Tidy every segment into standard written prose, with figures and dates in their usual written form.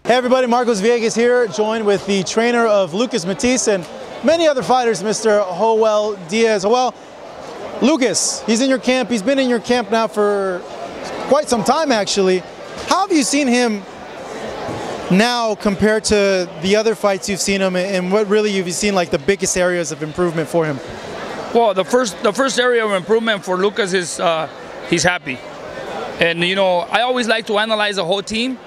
Hey everybody, Marcos Villegas here, joined with the trainer of Lucas Matthysse and many other fighters, Mr. Joel Diaz. Well, Lucas, he's in your camp. He's been in your camp now for quite some time, actually. How have you seen him now compared to the other fights you've seen him, and what really you've seen like the biggest areas of improvement for him? Well, the first area of improvement for Lucas is he's happy. And you know, I always like to analyze the whole team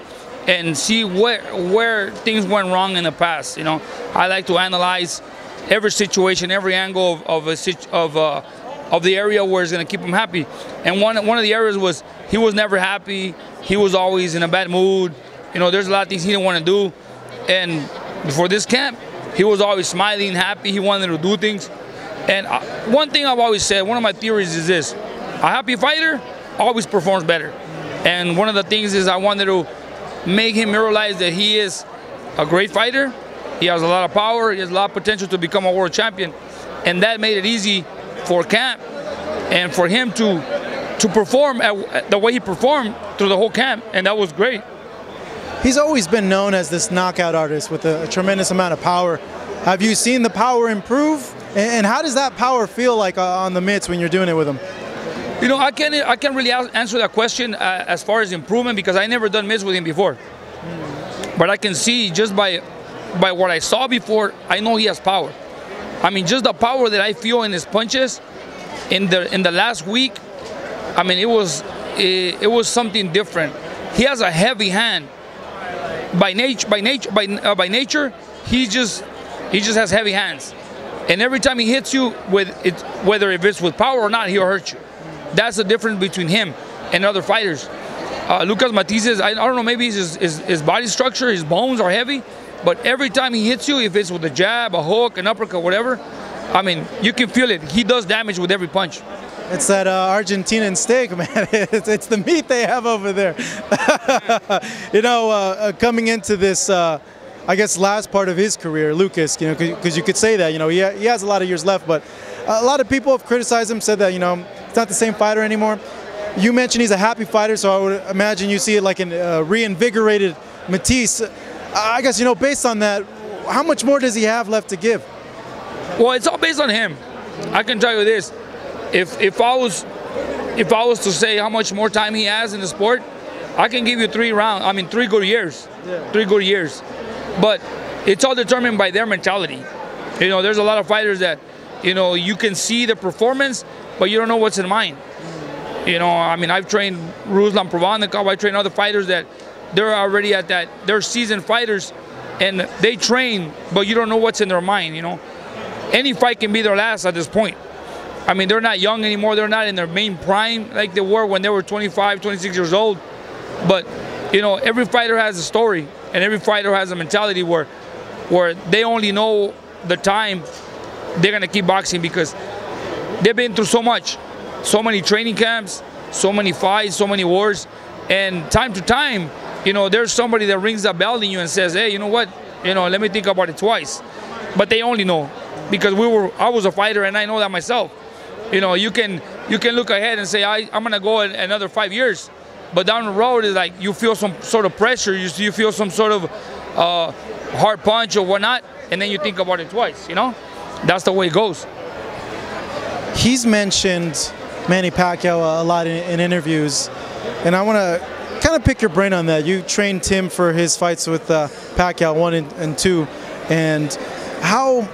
and see where things went wrong in the past. You know, I like to analyze every situation, every angle of the area where it's going to keep him happy. And one of the areas was he was never happy. He was always in a bad mood. You know, there's a lot of things he didn't want to do. And before this camp, he was always smiling, happy. He wanted to do things. And one thing I've always said, one of my theories is this: a happy fighter always performs better. And one of the things is I wanted to make him realize that he is a great fighter. He has a lot of power. He has a lot of potential to become a world champion. And that made it easy for camp and for him to perform the way he performed through the whole camp. And that was great. He's always been known as this knockout artist with a tremendous amount of power. Have you seen the power improve? And how does that power feel like on the mitts when you're doing it with him? You know, I can't really answer that question as far as improvement, because I never done mitts with him before. But I can see just by what I saw before, I know he has power. I mean, just the power that I feel in his punches in the last week. I mean, it was something different. He has a heavy hand. By nature, he just has heavy hands. And every time he hits you with it, whether if it's with power or not, he'll hurt you. That's the difference between him and other fighters. Lucas Matthysse, I don't know, maybe his body structure, his bones are heavy, but every time he hits you, if it's with a jab, a hook, an uppercut, whatever, I mean, you can feel it. He does damage with every punch. It's that Argentinian steak, man. It's the meat they have over there. You know, coming into this, I guess, last part of his career, Lucas, you know, because you could say that, you know, he has a lot of years left, but a lot of people have criticized him, said that, you know, he's not the same fighter anymore. You mentioned he's a happy fighter, so I would imagine you see it like a reinvigorated Matthysse. I guess, you know, based on that, how much more does he have left to give? Well, it's all based on him. I can tell you this: if I was to say how much more time he has in the sport, I can give you 3 good years. Yeah. 3 good years. But it's all determined by their mentality. You know, there's a lot of fighters that, you know, you can see the performance, but you don't know what's in mind. You know, I mean, I've trained Ruslan Provannikov, I train other fighters that they're already at that, they're seasoned fighters, and they train, but you don't know what's in their mind, you know. Any fight can be their last at this point. I mean, they're not young anymore, they're not in their main prime like they were when they were 25, 26 years old. But, you know, every fighter has a story, and every fighter has a mentality where they only know the time they're gonna keep boxing, because they've been through so much, so many training camps, so many fights, so many wars, and time to time, you know, there's somebody that rings a bell in you and says, hey, you know what, you know, let me think about it twice. But they only know, because I was a fighter, and I know that myself. You know, you can look ahead and say, I'm gonna go another 5 years, but down the road is like you feel some sort of pressure, you feel some sort of hard punch or whatnot, and then you think about it twice. You know, that's the way it goes. He's mentioned Manny Pacquiao a lot in interviews, and I want to kind of pick your brain on that. You trained Tim for his fights with Pacquiao 1 and 2, and how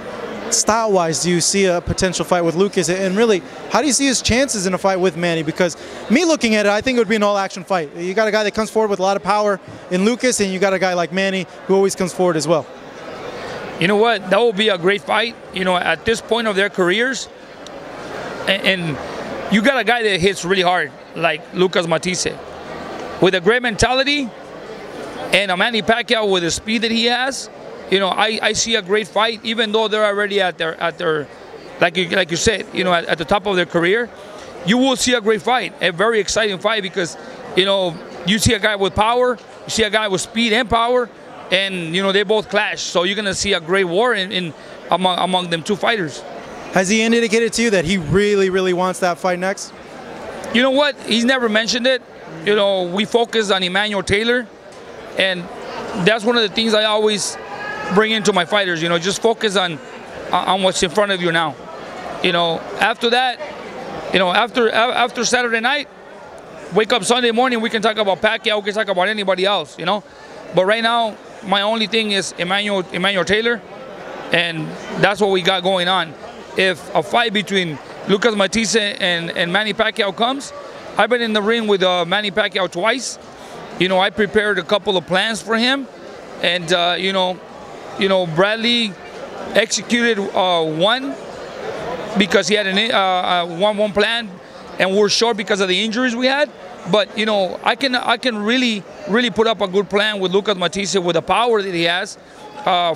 style-wise do you see a potential fight with Lucas, and really, how do you see his chances in a fight with Manny? Because me looking at it, I think it would be an all-action fight. You got a guy that comes forward with a lot of power in Lucas, and you got a guy like Manny who always comes forward as well. You know what? That will be a great fight, you know, at this point of their careers. And you got a guy that hits really hard, like Lucas Matthysse, with a great mentality, and a Manny Pacquiao with the speed that he has. You know, I see a great fight, even though they're already at their like you said, you know, at the top of their career. You will see a great fight, a very exciting fight, because, you know, you see a guy with power, you see a guy with speed and power, and, you know, they both clash. So you're going to see a great war among them two fighters. Has he indicated to you that he really, really wants that fight next? You know what? He's never mentioned it. You know, we focus on Emmanuel Taylor, and that's one of the things I always bring into my fighters. You know, just focus on what's in front of you now. You know, after that, you know, after Saturday night, wake up Sunday morning, we can talk about Pacquiao, we can talk about anybody else, you know. But right now, my only thing is Emmanuel Taylor, and that's what we got going on. If a fight between Lucas Matthysse and Manny Pacquiao comes, I've been in the ring with Manny Pacquiao twice. You know, I prepared a couple of plans for him, and you know, Bradley executed one because he had one plan, and we're short because of the injuries we had. But you know, I can really put up a good plan with Lucas Matthysse with the power that he has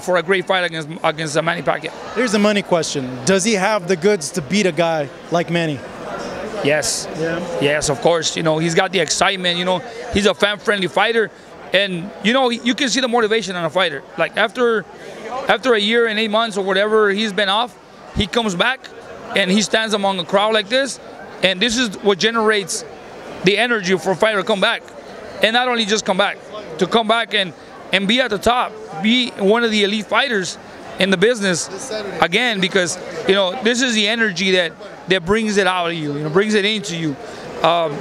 for a great fight against Manny Pacquiao. Here's the money question: does he have the goods to beat a guy like Manny? Yes. Yeah. Yes, of course. You know, he's got the excitement. You know, he's a fan-friendly fighter, and you know, you can see the motivation on a fighter. Like after a year and 8 months or whatever he's been off, he comes back and he stands among a crowd like this, and this is what generates the energy for a fighter to come back. And not only just come back, to come back and be at the top, be one of the elite fighters in the business again, because you know, this is the energy that brings it out of you, you know, brings it into you.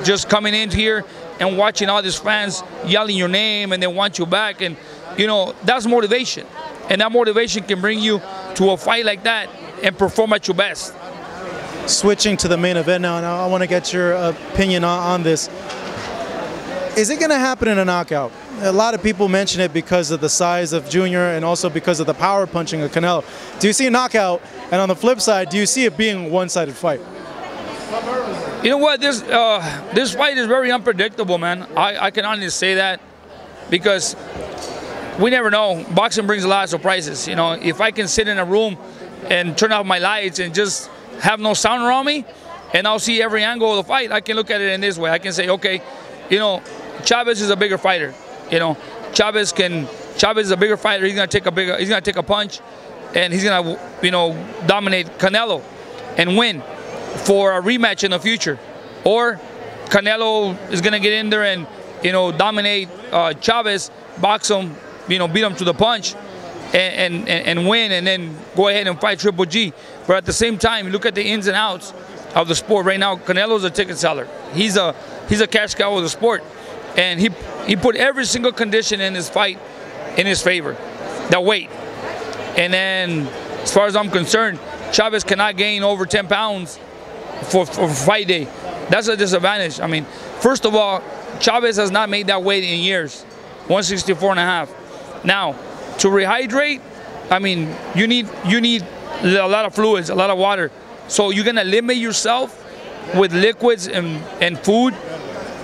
Just coming in here and watching all these fans yelling your name and they want you back, and you know, that's motivation, and that motivation can bring you to a fight like that and perform at your best. Switching to the main event now, and I want to get your opinion on this. Is it going to happen in a knockout? A lot of people mention it because of the size of Junior and also because of the power punching of Canelo. Do you see a knockout? And on the flip side, do you see it being a one-sided fight? You know what? This fight is very unpredictable, man. I can honestly say that because we never know. Boxing brings a lot of surprises. You know, if I can sit in a room and turn off my lights and just have no sound around me, and I'll see every angle of the fight, I can look at it in this way. I can say, okay, you know, Chavez is a bigger fighter. You know, Chavez is a bigger fighter. He's gonna take a punch, and he's gonna, you know, dominate Canelo and win for a rematch in the future. Or Canelo is gonna get in there and, you know, dominate Chavez, box him, you know, beat him to the punch, and win, and then go ahead and fight Triple G. But at the same time, look at the ins and outs of the sport right now. Canelo's a ticket seller. He's a cash cow of the sport, and he put every single condition in his fight in his favor. The weight, and then as far as I'm concerned, Chavez cannot gain over 10 pounds for fight day. That's a disadvantage. I mean, first of all, Chavez has not made that weight in years, 164.5. Now, to rehydrate, I mean, you need a lot of fluids, a lot of water. So you're gonna limit yourself with liquids and food.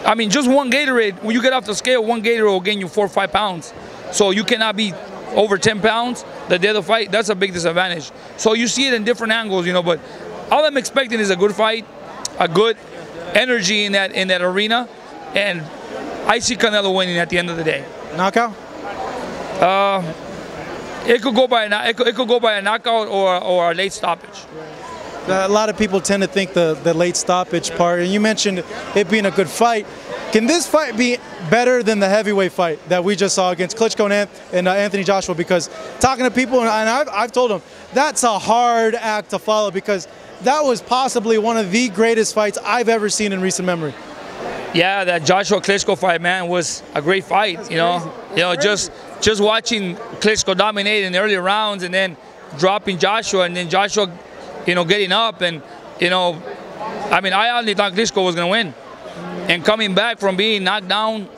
I mean, just one Gatorade, when you get off the scale, one Gatorade will gain you 4 or 5 pounds. So you cannot be over 10 pounds the day of the fight. That's a big disadvantage. So you see it in different angles, you know, but all I'm expecting is a good fight, a good energy in that arena, and I see Canelo winning at the end of the day. Knockout? It could go by a knockout or a late stoppage. A lot of people tend to think the late stoppage part, and you mentioned it being a good fight. Can this fight be better than the heavyweight fight that we just saw against Klitschko and Anthony Joshua? Because talking to people, and I've told them, that's a hard act to follow, because that was possibly one of the greatest fights I've ever seen in recent memory. Yeah, that Joshua Klitschko fight, man, was a great fight. You know, just watching Klitschko dominate in the early rounds and then dropping Joshua, and then Joshua, you know, getting up, and you know, I mean, I only thought Klitschko was gonna win, and coming back from being knocked down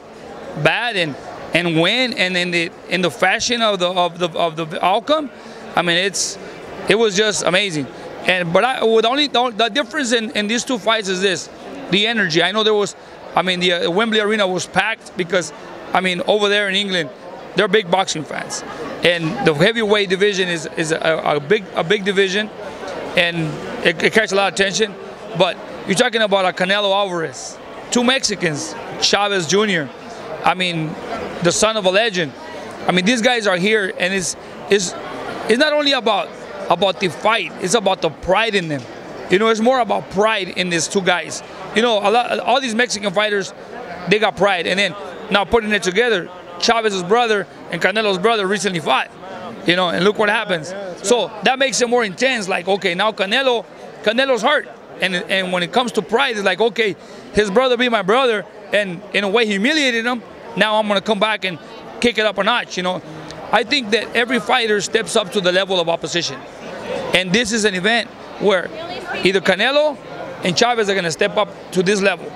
bad and win, and in the fashion of the outcome, I mean, it was just amazing. But the difference in these two fights is this: the energy. I know there was, I mean, the Wembley Arena was packed because, I mean, over there in England, they're big boxing fans, and the heavyweight division is a big division, and it catches a lot of attention. But you're talking about a Canelo Alvarez, two Mexicans, Chavez Jr. I mean, the son of a legend. I mean, these guys are here, and it's not only about the fight; it's about the pride in them. You know, it's more about pride in these two guys. You know, all these Mexican fighters, they got pride, and then now putting it together, Chavez's brother and Canelo's brother recently fought, you know, and look what happens. So that makes it more intense. Like, okay, now Canelo's hurt, and when it comes to pride, it's like, okay, his brother be my brother, and in a way humiliated him. Now I'm gonna come back and kick it up a notch, you know. I think that every fighter steps up to the level of opposition, and this is an event where either Canelo and Chavez are gonna step up to this level,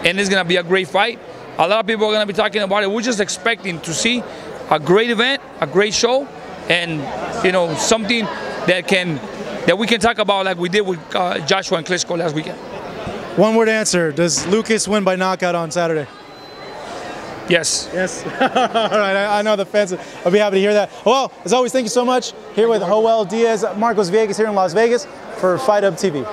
and it's gonna be a great fight. A lot of people are gonna be talking about it. We're just expecting to see a great event, a great show, and you know, something that we can talk about like we did with Joshua and Klitschko last weekend. One word answer: does Lucas win by knockout on Saturday? Yes. Yes. All right. I know the fans will be happy to hear that. Well, as always, thank you so much. Here with Joel Diaz, Marcos Villegas here in Las Vegas for Fight Hub TV.